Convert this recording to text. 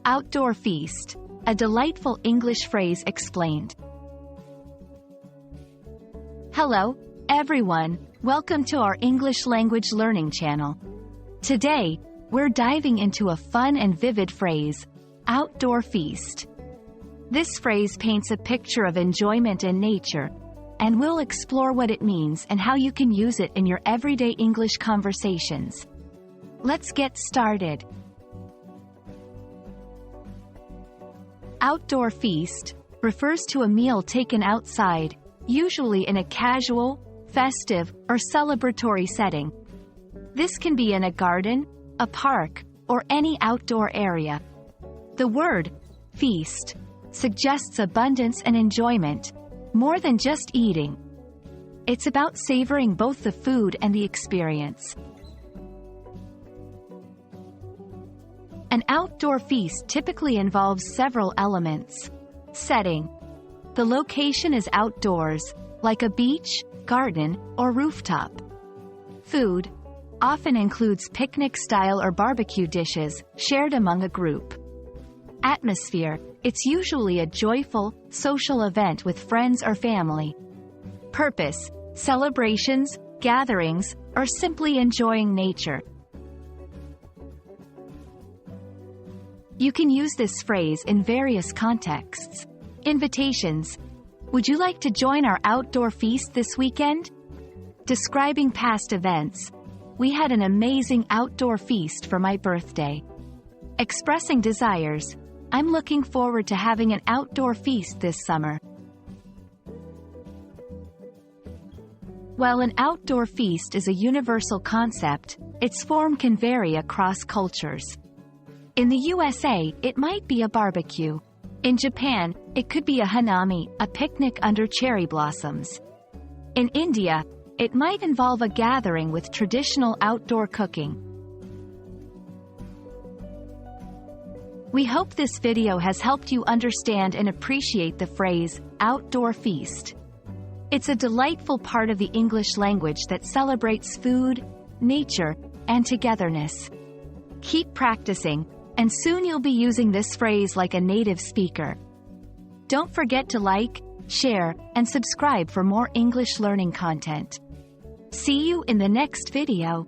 Outdoor feast, a delightful English phrase explained. Hello, everyone. Welcome to our English language learning channel. Today, we're diving into a fun and vivid phrase, outdoor feast. This phrase paints a picture of enjoyment in nature, and we'll explore what it means and how you can use it in your everyday English conversations. Let's get started. Outdoor feast refers to a meal taken outside, usually in a casual, festive, or celebratory setting. This can be in a garden, a park, or any outdoor area. The word feast suggests abundance and enjoyment, more than just eating. It's about savoring both the food and the experience. An outdoor feast typically involves several elements. Setting. The location is outdoors, like a beach, garden, or rooftop. Food often includes picnic-style or barbecue dishes shared among a group. Atmosphere. It's usually a joyful, social event with friends or family. Purpose. Celebrations, gatherings, or simply enjoying nature. You can use this phrase in various contexts. Invitations. Would you like to join our outdoor feast this weekend? Describing past events. We had an amazing outdoor feast for my birthday. Expressing desires. I'm looking forward to having an outdoor feast this summer. While an outdoor feast is a universal concept, its form can vary across cultures. In the USA, it might be a barbecue. In Japan, it could be a hanami, a picnic under cherry blossoms. In India, it might involve a gathering with traditional outdoor cooking. We hope this video has helped you understand and appreciate the phrase, outdoor feast. It's a delightful part of the English language that celebrates food, nature, and togetherness. Keep practicing, and soon you'll be using this phrase like a native speaker. Don't forget to like, share, and subscribe for more English learning content. See you in the next video.